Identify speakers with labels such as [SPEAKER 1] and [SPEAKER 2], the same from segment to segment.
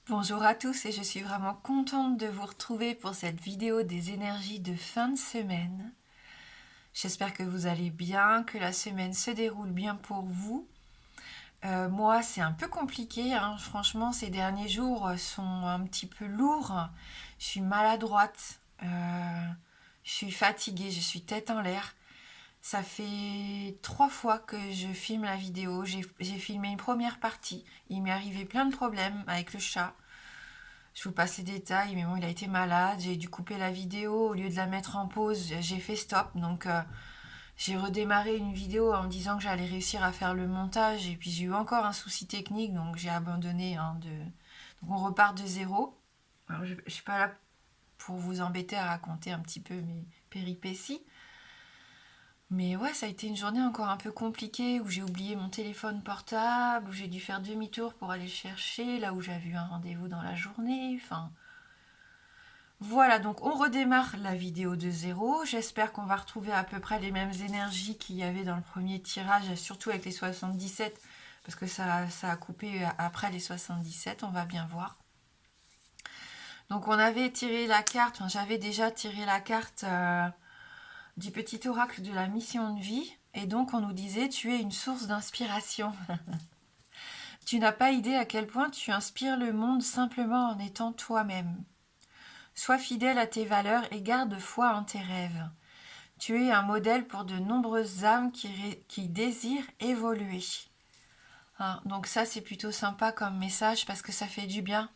[SPEAKER 1] Bonjour à tous et je suis vraiment contente de vous retrouver pour cette vidéo des énergies de fin de semaine. J'espère que vous allez bien, que la semaine se déroule bien pour vous. Moi, c'est un peu compliqué, hein. Franchement, ces derniers jours sont un petit peu lourds. Je suis maladroite, je suis fatiguée, je suis tête en l'air. Ça fait 3 fois que je filme la vidéo. J'ai filmé une première partie. Il m'est arrivé plein de problèmes avec le chat. Je vous passe les détails, mais bon, il a été malade. J'ai dû couper la vidéo. Au lieu de la mettre en pause, j'ai fait stop. Donc, j'ai redémarré une vidéo en me disant que j'allais réussir à faire le montage. Et puis, j'ai eu encore un souci technique, donc j'ai abandonné. Donc, on repart de zéro. Alors, je ne suis pas là pour vous embêter à raconter un petit peu mes péripéties. Mais ouais, ça a été une journée encore un peu compliquée où j'ai oublié mon téléphone portable, où j'ai dû faire demi-tour pour aller le chercher, là où j'avais eu un rendez-vous dans la journée. Enfin, voilà, donc on redémarre la vidéo de zéro. J'espère qu'on va retrouver à peu près les mêmes énergies qu'il y avait dans le premier tirage, surtout avec les 77, parce que ça a coupé après les 77, on va bien voir. Donc on avait tiré la carte, enfin, j'avais déjà tiré la carte du petit oracle de la mission de vie, et donc on nous disait tu es une source d'inspiration. Tu n'as pas idée à quel point tu inspires le monde simplement en étant toi-même. Sois fidèle à tes valeurs et garde foi en tes rêves. Tu es un modèle pour de nombreuses âmes qui désirent évoluer. Hein, donc ça, c'est plutôt sympa comme message parce que ça fait du bien.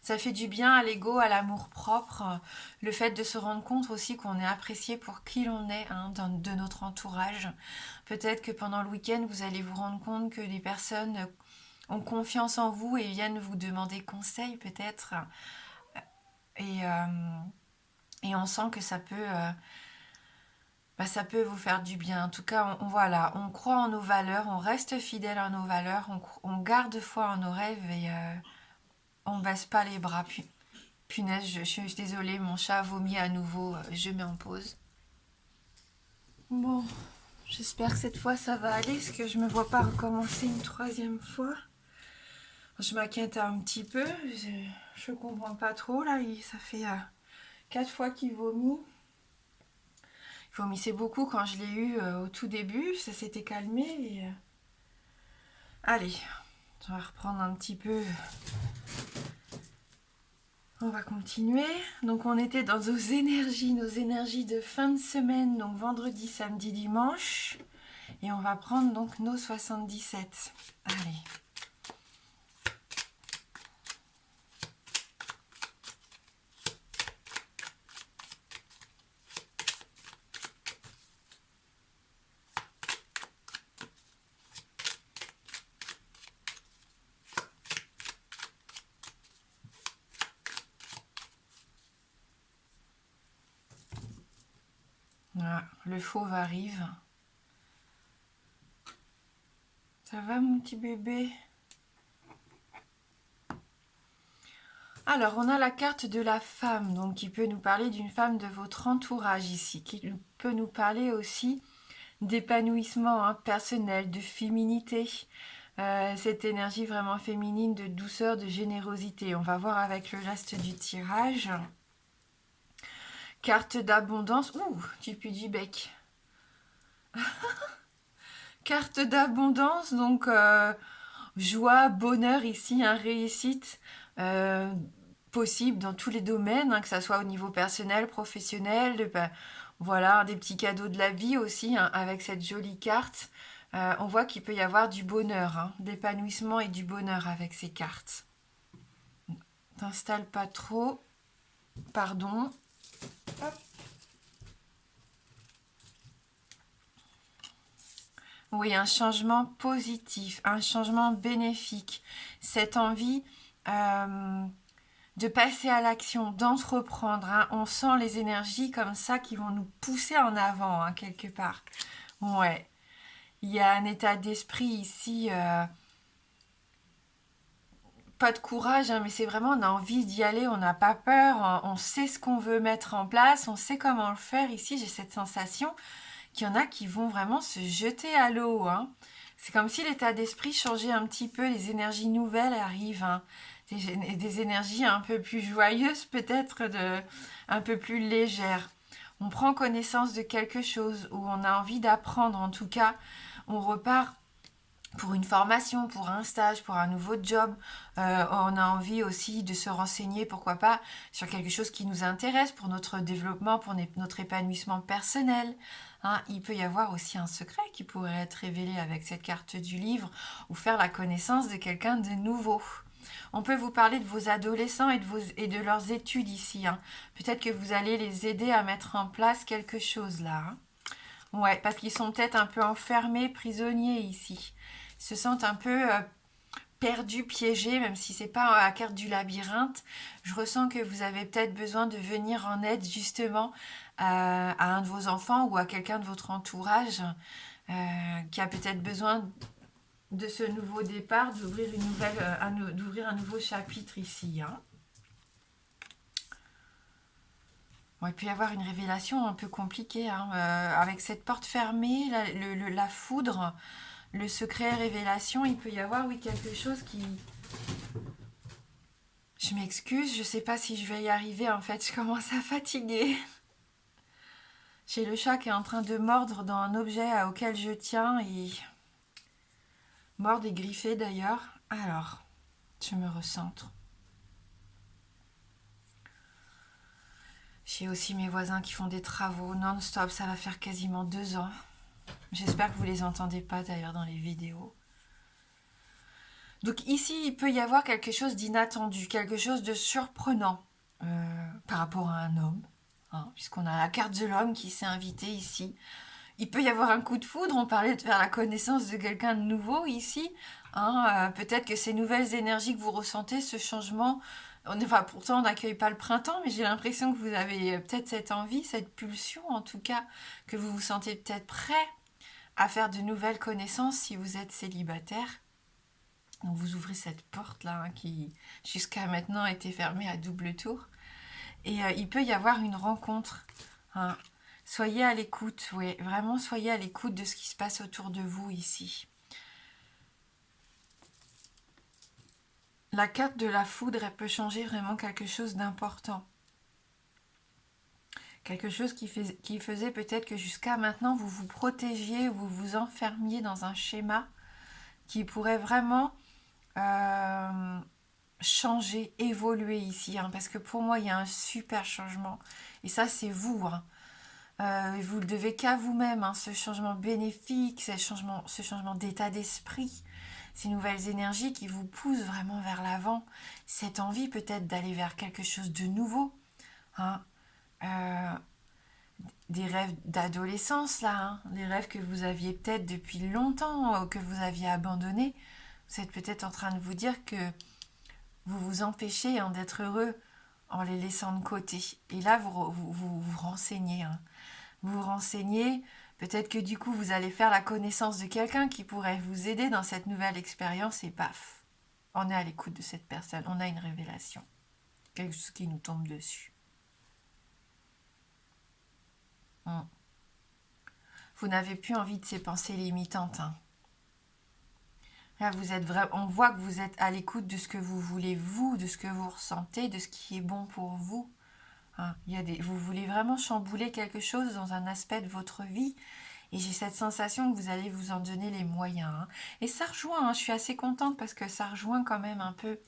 [SPEAKER 1] Ça fait du bien à l'ego, à l'amour-propre. Le fait de se rendre compte aussi qu'on est apprécié pour qui l'on est, hein, de notre entourage. Peut-être que pendant le week-end, vous allez vous rendre compte que des personnes ont confiance en vous et viennent vous demander conseil peut-être. Et, euh, et on sent que ça peut vous faire du bien. En tout cas, voilà, on croit en nos valeurs, on reste fidèle à nos valeurs, on garde foi en nos rêves et on baisse pas les bras. Punaise, je suis désolée, mon chat a vomi à nouveau, je mets en pause. Bon, j'espère que cette fois ça va aller, parce que je me vois pas recommencer une troisième fois. Je m'inquiète un petit peu, je comprends pas trop là, ça fait 4 fois qu'il vomit. Il vomissait beaucoup quand je l'ai eu au tout début, ça s'était calmé. Allez, on va reprendre un petit peu. On va continuer. Donc on était dans nos énergies de fin de semaine, donc vendredi, samedi, dimanche. Et on va prendre donc nos 77. Allez. Voilà, le fauve arrive. Ça va mon petit bébé? Alors, on a la carte de la femme, donc qui peut nous parler d'une femme de votre entourage ici, qui peut nous parler aussi d'épanouissement, hein, personnel, de féminité, cette énergie vraiment féminine, de douceur, de générosité. On va voir avec le reste du tirage. Carte d'abondance. Ouh, tu pues du bec. Carte d'abondance, donc joie, bonheur ici, hein, réussite possible dans tous les domaines, hein, que ça soit au niveau personnel, professionnel, voilà, des petits cadeaux de la vie aussi, hein, avec cette jolie carte. On voit qu'il peut y avoir du bonheur, hein, d'épanouissement et du bonheur avec ces cartes. T'installe pas trop, pardon. Hop. Oui, un changement positif, un changement bénéfique. Cette envie de passer à l'action, d'entreprendre, hein. On sent les énergies comme ça qui vont nous pousser en avant, hein, quelque part. Ouais, il y a un état d'esprit ici, pas de courage, hein, mais c'est vraiment, on a envie d'y aller, on n'a pas peur, on sait ce qu'on veut mettre en place, on sait comment le faire. Ici, j'ai cette sensation qu'il y en a qui vont vraiment se jeter à l'eau, hein. C'est comme si l'état d'esprit changeait un petit peu, les énergies nouvelles arrivent, hein. des énergies un peu plus joyeuses, peut-être un peu plus légères. On prend connaissance de quelque chose ou on a envie d'apprendre. En tout cas, on repart pour une formation, pour un stage, pour un nouveau job. On a envie aussi de se renseigner, pourquoi pas, sur quelque chose qui nous intéresse pour notre développement, pour notre épanouissement personnel. Hein, il peut y avoir aussi un secret qui pourrait être révélé avec cette carte du livre ou faire la connaissance de quelqu'un de nouveau. On peut vous parler de vos adolescents et de leurs études ici. Hein. Peut-être que vous allez les aider à mettre en place quelque chose là. Hein. Ouais, parce qu'ils sont peut-être un peu enfermés, prisonniers ici. Ils se sentent un peu perdus, piégés, même si c'est pas la carte du labyrinthe. Je ressens que vous avez peut-être besoin de venir en aide justement à un de vos enfants ou à quelqu'un de votre entourage qui a peut-être besoin de ce nouveau départ, d'ouvrir un nouveau chapitre ici. Hein. Bon, il peut y avoir une révélation un peu compliquée, hein, avec cette porte fermée, la foudre, le secret révélation, il peut y avoir, oui, quelque chose qui... Je m'excuse, je sais pas si je vais y arriver, en fait, je commence à fatiguer. J'ai le chat qui est en train de mordre dans un objet auquel je tiens, et... mordre et griffer d'ailleurs. Alors, je me recentre. J'ai aussi mes voisins qui font des travaux non-stop, ça va faire quasiment 2 ans. J'espère que vous les entendez pas d'ailleurs dans les vidéos. Donc ici, il peut y avoir quelque chose d'inattendu, quelque chose de surprenant par rapport à un homme, hein, puisqu'on a la carte de l'homme qui s'est invité ici. Il peut y avoir un coup de foudre, on parlait de faire la connaissance de quelqu'un de nouveau ici. Hein, peut-être que ces nouvelles énergies que vous ressentez, ce changement, pourtant on n'accueille pas le printemps, mais j'ai l'impression que vous avez peut-être cette envie, cette pulsion en tout cas, que vous vous sentez peut-être prêt à faire de nouvelles connaissances si vous êtes célibataire. Donc vous ouvrez cette porte-là hein, qui jusqu'à maintenant était fermée à double tour. Et il peut y avoir une rencontre. Hein. Soyez à l'écoute, oui, vraiment soyez à l'écoute de ce qui se passe autour de vous ici. La carte de la foudre, elle peut changer vraiment quelque chose d'important. Quelque chose qui faisait peut-être que jusqu'à maintenant, vous vous protégiez, vous vous enfermiez dans un schéma qui pourrait vraiment changer, évoluer ici. Hein, parce que pour moi, il y a un super changement. Et ça, c'est vous. Hein. Vous le devez qu'à vous-même, hein, ce changement bénéfique, ce changement d'état d'esprit, ces nouvelles énergies qui vous poussent vraiment vers l'avant, cette envie peut-être d'aller vers quelque chose de nouveau, hein, des rêves d'adolescence là, hein, des rêves que vous aviez peut-être depuis longtemps, que vous aviez abandonnés. Vous êtes peut-être en train de vous dire que vous vous empêchez hein, d'être heureux en les laissant de côté. Et là, vous renseignez. Hein. Vous vous renseignez, peut-être que du coup, vous allez faire la connaissance de quelqu'un qui pourrait vous aider dans cette nouvelle expérience et paf, on est à l'écoute de cette personne, on a une révélation, quelque chose qui nous tombe dessus. Vous n'avez plus envie de ces pensées limitantes. Hein. Là, on voit que vous êtes à l'écoute de ce que vous voulez, vous, de ce que vous ressentez, de ce qui est bon pour vous. Hein, vous voulez vraiment chambouler quelque chose dans un aspect de votre vie et j'ai cette sensation que vous allez vous en donner les moyens. Hein. Et ça rejoint, hein, je suis assez contente parce que ça rejoint quand même un peu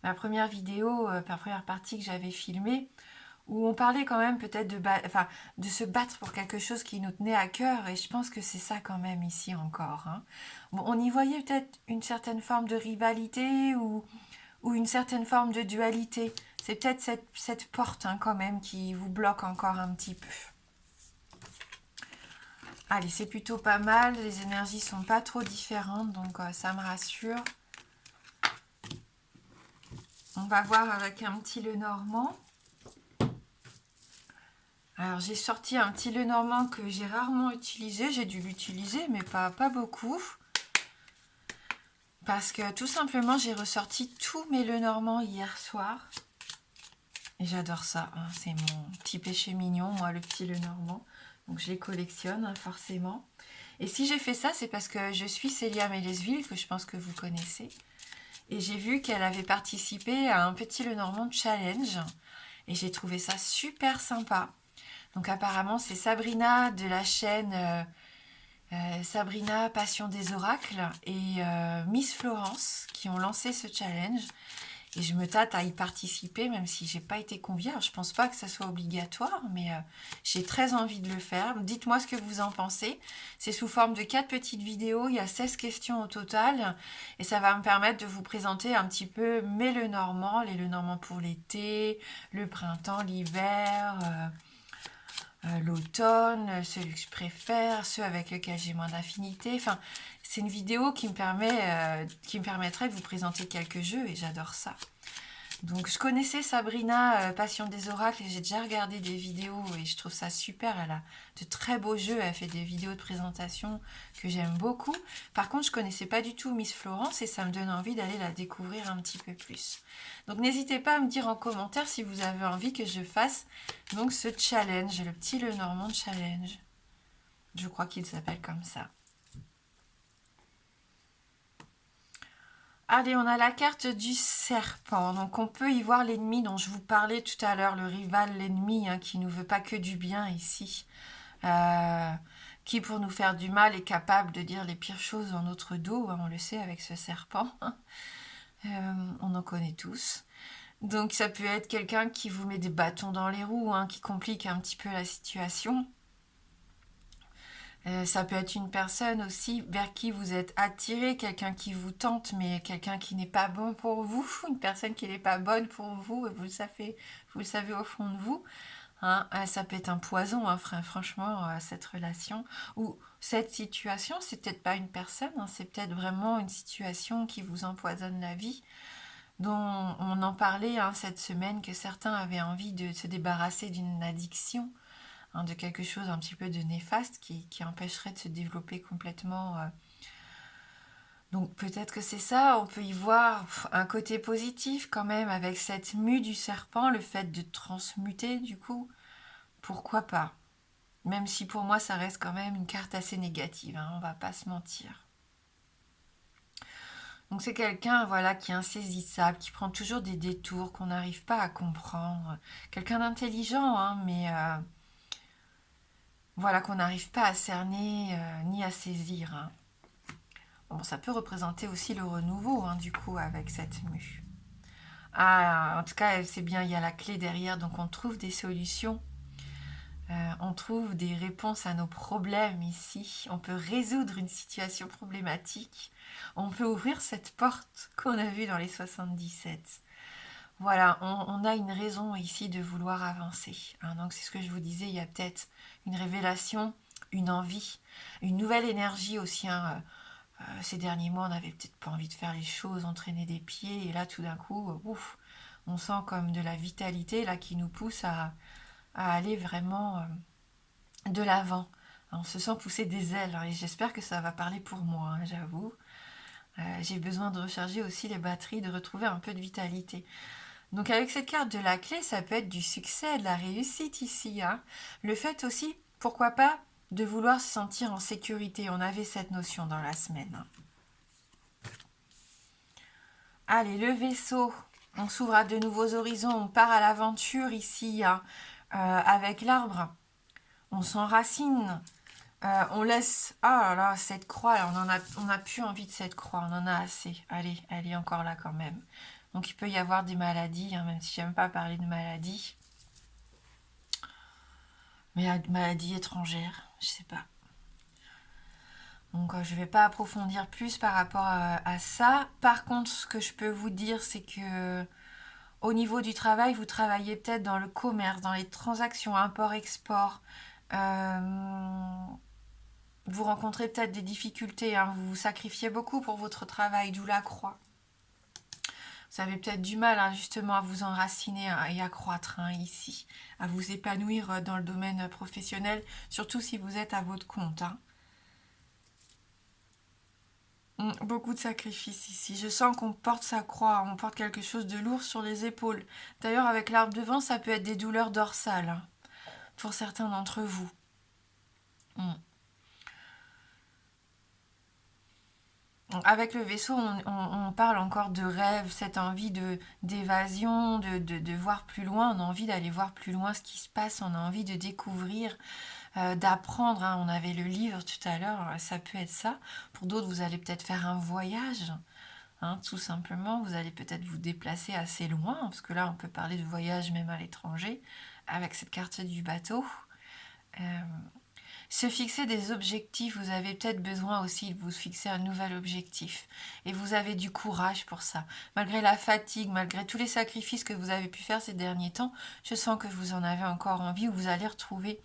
[SPEAKER 1] ma première vidéo, la première partie que j'avais filmée où on parlait quand même peut-être de se battre pour quelque chose qui nous tenait à cœur et je pense que c'est ça quand même ici encore. Hein. Bon, on y voyait peut-être une certaine forme de rivalité ou une certaine forme de dualité. C'est peut-être cette porte hein, quand même qui vous bloque encore un petit peu. Allez, c'est plutôt pas mal. Les énergies sont pas trop différentes, donc ça me rassure. On va voir avec un petit Lenormand. Alors, j'ai sorti un petit Lenormand que j'ai rarement utilisé. J'ai dû l'utiliser, mais pas beaucoup. Parce que tout simplement, j'ai ressorti tous mes Lenormands hier soir. Et j'adore ça. Hein. C'est mon petit péché mignon, moi, le petit Lenormand. Donc, je les collectionne, hein, forcément. Et si j'ai fait ça, c'est parce que je suis Célia Mélesville, que je pense que vous connaissez. Et j'ai vu qu'elle avait participé à un petit Lenormand Challenge. Et j'ai trouvé ça super sympa. Donc apparemment, c'est Sabrina de la chaîne Sabrina Passion des Oracles et Miss Florence qui ont lancé ce challenge. Et je me tâte à y participer, même si j'ai pas été conviée. Alors, je pense pas que ça soit obligatoire, mais j'ai très envie de le faire. Dites-moi ce que vous en pensez. C'est sous forme de 4 petites vidéos. Il y a 16 questions au total. Et ça va me permettre de vous présenter un petit peu mes Lenormand. Les Lenormand pour l'été, le printemps, l'hiver, l'automne, ceux que je préfère, ceux avec lesquels j'ai moins d'affinité. Enfin, c'est une vidéo qui me permettrait de vous présenter quelques jeux et j'adore ça. Donc je connaissais Sabrina Passion des Oracles et j'ai déjà regardé des vidéos et je trouve ça super. Elle a de très beaux jeux, elle fait des vidéos de présentation que j'aime beaucoup. Par contre, je connaissais pas du tout Miss Florence et ça me donne envie d'aller la découvrir un petit peu plus. Donc n'hésitez pas à me dire en commentaire si vous avez envie que je fasse donc ce challenge, le petit Lenormand Challenge. Je crois qu'il s'appelle comme ça. Allez, on a la carte du serpent. Donc, on peut y voir l'ennemi dont je vous parlais tout à l'heure, le rival, l'ennemi, hein, qui nous veut pas que du bien ici. Qui, pour nous faire du mal, est capable de dire les pires choses dans notre dos. Hein, on le sait avec ce serpent. On en connaît tous. Donc, ça peut être quelqu'un qui vous met des bâtons dans les roues, hein, qui complique un petit peu la situation. Ça peut être une personne aussi vers qui vous êtes attiré, quelqu'un qui vous tente, mais quelqu'un qui n'est pas bon pour vous, une personne qui n'est pas bonne pour vous, et vous le savez au fond de vous. Hein, ça peut être un poison, hein, franchement, cette relation. Ou cette situation, c'est peut-être pas une personne, hein, c'est peut-être vraiment une situation qui vous empoisonne la vie, dont on en parlait hein, cette semaine, que certains avaient envie de se débarrasser d'une addiction, hein, de quelque chose un petit peu de néfaste qui empêcherait de se développer complètement. Donc peut-être que c'est ça, on peut y voir un côté positif quand même avec cette mue du serpent, le fait de transmuter du coup, pourquoi pas. Même si pour moi ça reste quand même une carte assez négative, hein, on va pas se mentir. Donc c'est quelqu'un voilà, qui est insaisissable, qui prend toujours des détours qu'on n'arrive pas à comprendre. Quelqu'un d'intelligent, hein, mais voilà, qu'on n'arrive pas à cerner ni à saisir. Hein. Bon, ça peut représenter aussi le renouveau, hein, du coup, avec cette mue. Ah, en tout cas, c'est bien, il y a la clé derrière, donc on trouve des solutions. On trouve des réponses à nos problèmes ici. On peut résoudre une situation problématique. On peut ouvrir cette porte qu'on a vue dans les 77. Voilà, on a une raison ici de vouloir avancer. Hein, donc c'est ce que je vous disais, il y a peut-être une révélation, une envie, une nouvelle énergie aussi. Hein, ces derniers mois, on n'avait peut-être pas envie de faire les choses, entraîner des pieds, et là tout d'un coup, ouf, on sent comme de la vitalité là qui nous pousse à aller vraiment de l'avant. On se sent pousser des ailes, hein, et j'espère que ça va parler pour moi, hein, j'avoue. J'ai besoin de recharger aussi les batteries, de retrouver un peu de vitalité. Donc avec cette carte de la clé, ça peut être du succès, de la réussite ici. Hein. Le fait aussi, pourquoi pas, de vouloir se sentir en sécurité. On avait cette notion dans la semaine. Allez, le vaisseau. On s'ouvre à de nouveaux horizons. On part à l'aventure ici, hein, avec l'arbre. On s'enracine. On laisse... Ah là là, cette croix, là, on n'a plus envie de cette croix. On en a assez. Allez, elle est encore là quand même. Donc il peut y avoir des maladies, hein, même si j'aime pas parler de maladies. Mais maladies étrangères, je sais pas. Donc je vais pas approfondir plus par rapport à ça. Par contre, ce que je peux vous dire, c'est que au niveau du travail, vous travaillez peut-être dans le commerce, dans les transactions import-export. Vous rencontrez peut-être des difficultés, hein, vous vous sacrifiez beaucoup pour votre travail, d'où la croix. Vous avez peut-être du mal hein, justement à vous enraciner hein, et à croître hein, ici, à vous épanouir dans le domaine professionnel, surtout si vous êtes à votre compte. Hein. Beaucoup de sacrifices ici. Je sens qu'on porte sa croix, on porte quelque chose de lourd sur les épaules. D'ailleurs, avec l'arbre de vent, ça peut être des douleurs dorsales hein, pour certains d'entre vous. Avec le vaisseau, on parle encore de rêve, cette envie d'évasion, de voir plus loin. On a envie d'aller voir plus loin ce qui se passe, on a envie de découvrir, d'apprendre, hein. On avait le livre tout à l'heure, ça peut être ça. Pour d'autres, vous allez peut-être faire un voyage, hein, tout simplement. Vous allez peut-être vous déplacer assez loin, parce que là, on peut parler de voyage même à l'étranger, avec cette carte du bateau. Euh, Se fixer des objectifs, vous avez peut-être besoin aussi de vous fixer un nouvel objectif. Et vous avez du courage pour ça. Malgré la fatigue, malgré tous les sacrifices que vous avez pu faire ces derniers temps, je sens que vous en avez encore envie, ou vous allez retrouver,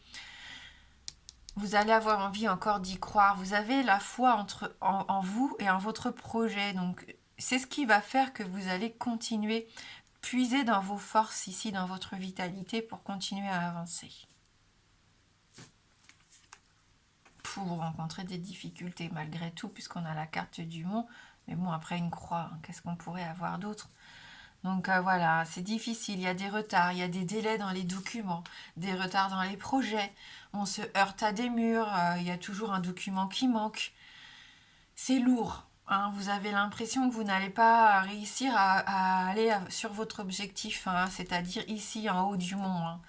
[SPEAKER 1] vous allez avoir envie encore d'y croire. Vous avez la foi en vous et en votre projet. Donc c'est ce qui va faire que vous allez continuer, puiser dans vos forces ici, dans votre vitalité pour continuer à avancer. Vous rencontrez des difficultés malgré tout, puisqu'on a la carte du mont. Mais bon, après une croix, hein, qu'est-ce qu'on pourrait avoir d'autre? Donc voilà, c'est difficile, il y a des retards, il y a des délais dans les documents, des retards dans les projets, on se heurte à des murs, il y a toujours un document qui manque. C'est lourd, hein, vous avez l'impression que vous n'allez pas réussir à aller sur votre objectif, hein, c'est-à-dire ici en haut du mont, hein.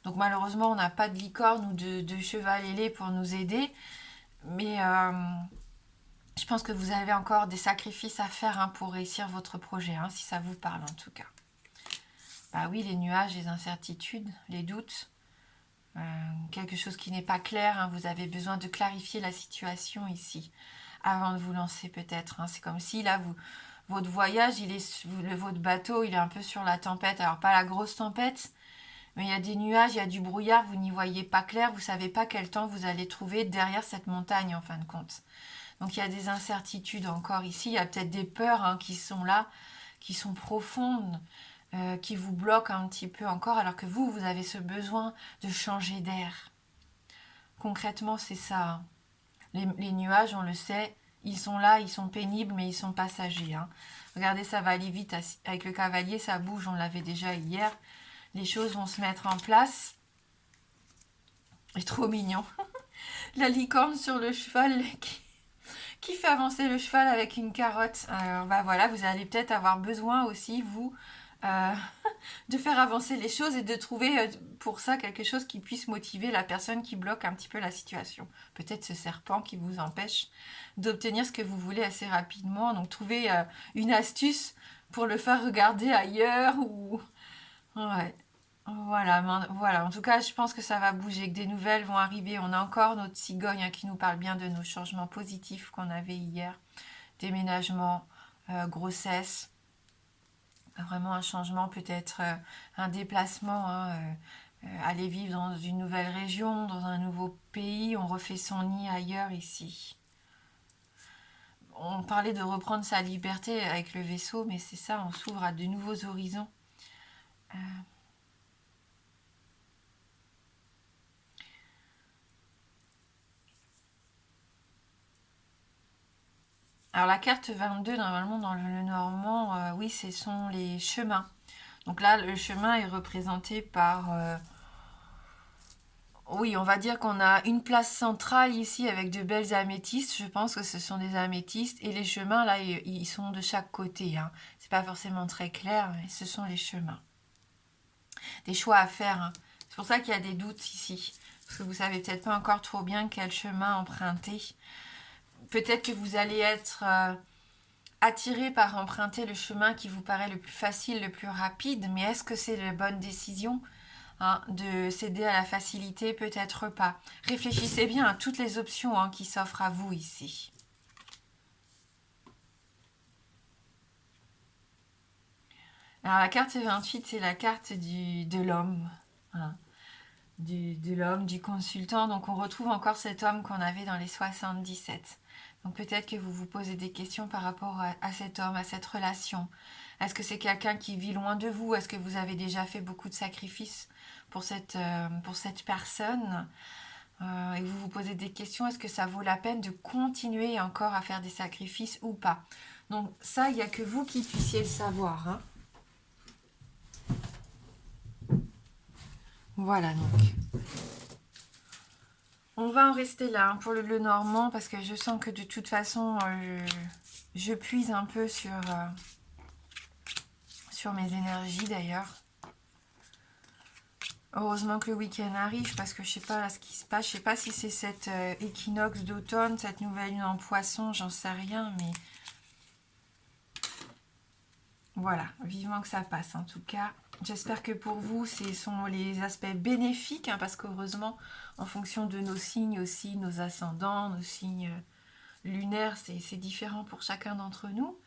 [SPEAKER 1] Donc malheureusement, on n'a pas de licorne ou de cheval ailé pour nous aider. Mais je pense que vous avez encore des sacrifices à faire, hein, pour réussir votre projet, hein, si ça vous parle en tout cas. Bah oui, les nuages, les incertitudes, les doutes, quelque chose qui n'est pas clair, hein, vous avez besoin de clarifier la situation ici, avant de vous lancer peut-être, hein. C'est comme si là, votre voyage, votre bateau, il est un peu sur la tempête. Alors pas la grosse tempête, mais il y a des nuages, il y a du brouillard, vous n'y voyez pas clair, vous ne savez pas quel temps vous allez trouver derrière cette montagne en fin de compte. Donc il y a des incertitudes encore ici, il y a peut-être des peurs, hein, qui sont là, qui sont profondes, qui vous bloquent un petit peu encore, alors que vous avez ce besoin de changer d'air. Concrètement, c'est ça, hein. Les nuages, on le sait, ils sont là, ils sont pénibles, mais ils sont passagers, hein. Regardez, ça va aller vite avec le cavalier, ça bouge, on l'avait déjà hier. Les choses vont se mettre en place. C'est trop mignon. La licorne sur le cheval qui fait avancer le cheval avec une carotte. Alors bah voilà, vous allez peut-être avoir besoin aussi, vous, euh, de faire avancer les choses et de trouver pour ça quelque chose qui puisse motiver la personne qui bloque un petit peu la situation. Peut-être ce serpent qui vous empêche d'obtenir ce que vous voulez assez rapidement. Donc trouver une astuce pour le faire regarder ailleurs ou... Ouais. Voilà. En tout cas, je pense que ça va bouger, que des nouvelles vont arriver. On a encore notre cigogne, hein, qui nous parle bien de nos changements positifs qu'on avait hier. Déménagement, grossesse, vraiment un changement, peut-être un déplacement, hein, aller vivre dans une nouvelle région, dans un nouveau pays. On refait son nid ailleurs ici. On parlait de reprendre sa liberté avec le vaisseau, mais c'est ça, on s'ouvre à de nouveaux horizons. Euh, Alors la carte 22, normalement dans le normand, oui, ce sont les chemins. Donc là, le chemin est représenté par... oui, on va dire qu'on a une place centrale ici avec de belles améthystes. Je pense que ce sont des améthystes. Et les chemins, là, ils sont de chaque côté, hein. C'est pas forcément très clair, mais ce sont les chemins. Des choix à faire, hein. C'est pour ça qu'il y a des doutes ici. Parce que vous savez peut-être pas encore trop bien quel chemin emprunter. Peut-être que vous allez être... attiré par emprunter le chemin qui vous paraît le plus facile, le plus rapide, mais est-ce que c'est la bonne décision, hein, de céder à la facilité? Peut-être pas. Réfléchissez bien à toutes les options, hein, qui s'offrent à vous ici. Alors la carte 28, c'est la carte de l'homme, hein, de l'homme, du consultant. Donc on retrouve encore cet homme qu'on avait dans les 77. Donc peut-être que vous vous posez des questions par rapport à cet homme, à cette relation. Est-ce que c'est quelqu'un qui vit loin de vous? Est-ce que vous avez déjà fait beaucoup de sacrifices pour cette personne? Et vous vous posez des questions, est-ce que ça vaut la peine de continuer encore à faire des sacrifices ou pas? Donc ça, il n'y a que vous qui puissiez le savoir, hein. Voilà donc. On va en rester là, hein, pour le normand, parce que je sens que de toute façon, Je puise un peu sur mes énergies d'ailleurs. Heureusement que le week-end arrive parce que je sais pas là, ce qui se passe. Je sais pas si c'est cette équinoxe d'automne, cette nouvelle lune en poisson, j'en sais rien, mais voilà, vivement que ça passe en tout cas. J'espère que pour vous, ce sont les aspects bénéfiques, hein, parce qu'heureusement, en fonction de nos signes aussi, nos ascendants, nos signes lunaires, c'est différent pour chacun d'entre nous.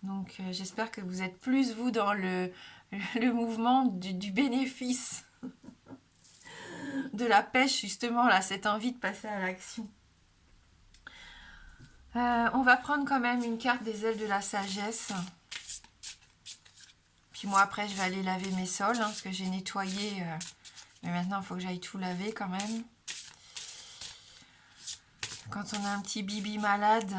[SPEAKER 1] Donc j'espère que vous êtes plus, vous, dans le mouvement du bénéfice, de la pêche, justement, là, cette envie de passer à l'action. On va prendre quand même une carte des ailes de la sagesse. Puis moi, après, je vais aller laver mes sols, hein, parce que j'ai nettoyé. Mais maintenant, il faut que j'aille tout laver quand même. Quand on a un petit bibi malade...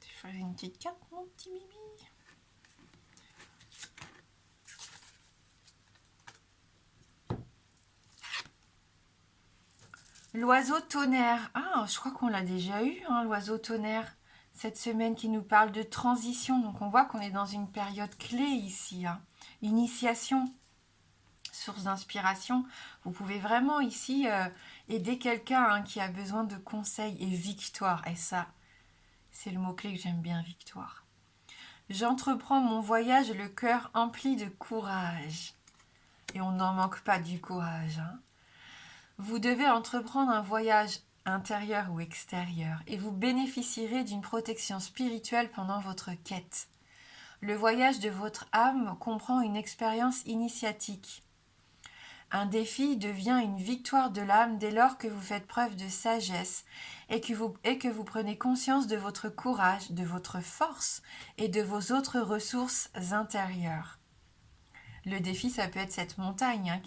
[SPEAKER 1] Je ferai une petite carte, mon petit bibi. L'oiseau tonnerre. Ah, je crois qu'on l'a déjà eu, hein, l'oiseau tonnerre, cette semaine qui nous parle de transition. Donc on voit qu'on est dans une période clé ici. Hein. Initiation, source d'inspiration. Vous pouvez vraiment ici aider quelqu'un, hein, qui a besoin de conseils, et victoire. Et ça, c'est le mot-clé que j'aime bien, victoire. J'entreprends mon voyage, le cœur empli de courage. Et on n'en manque pas du courage, hein. Vous devez entreprendre un voyage intérieur ou extérieur et vous bénéficierez d'une protection spirituelle pendant votre quête. Le voyage de votre âme comprend une expérience initiatique. Un défi devient une victoire de l'âme dès lors que vous faites preuve de sagesse et que vous prenez conscience de votre courage, de votre force et de vos autres ressources intérieures. Le défi, ça peut être cette montagne, hein,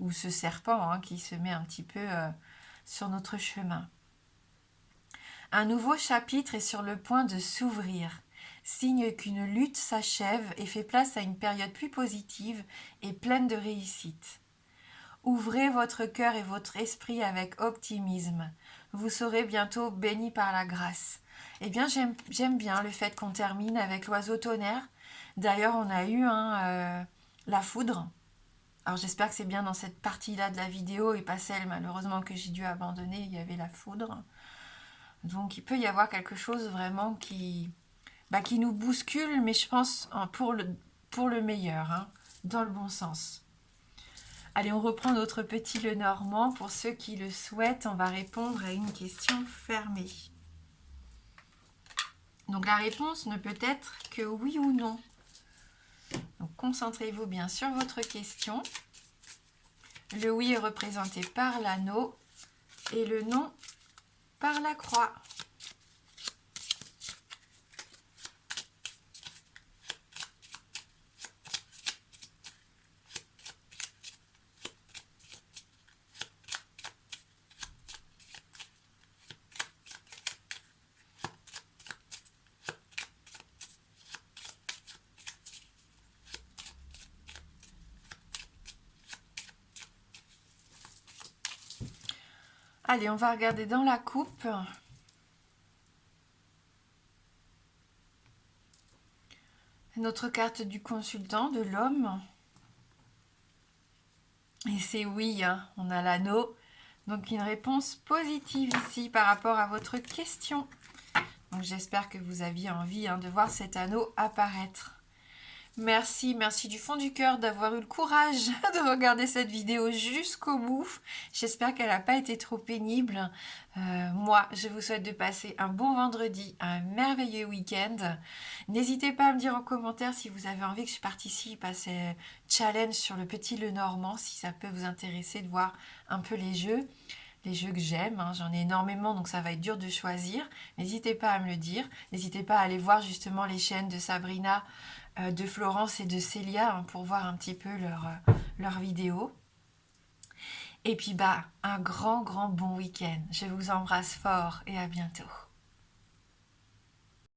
[SPEAKER 1] ou ce serpent, hein, qui se met un petit peu sur notre chemin. Un nouveau chapitre est sur le point de s'ouvrir, signe qu'une lutte s'achève et fait place à une période plus positive et pleine de réussite. Ouvrez votre cœur et votre esprit avec optimisme. Vous serez bientôt bénis par la grâce. Eh bien, j'aime bien le fait qu'on termine avec l'oiseau tonnerre. D'ailleurs, on a eu la foudre. Alors j'espère que c'est bien dans cette partie-là de la vidéo et pas celle malheureusement que j'ai dû abandonner, il y avait la foudre. Donc il peut y avoir quelque chose vraiment qui nous bouscule, mais je pense pour le meilleur, hein, dans le bon sens. Allez, on reprend notre petit Lenormand. Pour ceux qui le souhaitent, on va répondre à une question fermée. Donc la réponse ne peut être que oui ou non. Donc concentrez-vous bien sur votre question. Le oui est représenté par l'anneau et le non par la croix. Allez, on va regarder dans la coupe. Notre carte du consultant, de l'homme. Et c'est oui, hein, on a l'anneau. Donc une réponse positive ici par rapport à votre question. Donc j'espère que vous aviez envie, hein, de voir cet anneau apparaître. Merci du fond du cœur d'avoir eu le courage de regarder cette vidéo jusqu'au bout. J'espère qu'elle n'a pas été trop pénible. Moi, je vous souhaite de passer un bon vendredi, un merveilleux week-end. N'hésitez pas à me dire en commentaire si vous avez envie que je participe à ce challenge sur le petit Lenormand, si ça peut vous intéresser de voir un peu les jeux que j'aime, hein. J'en ai énormément, donc ça va être dur de choisir. N'hésitez pas à me le dire. N'hésitez pas à aller voir justement les chaînes de Sabrina, de Florence et de Célia, hein, pour voir un petit peu leurs vidéos. Et puis un grand bon week-end. Je vous embrasse fort et à bientôt.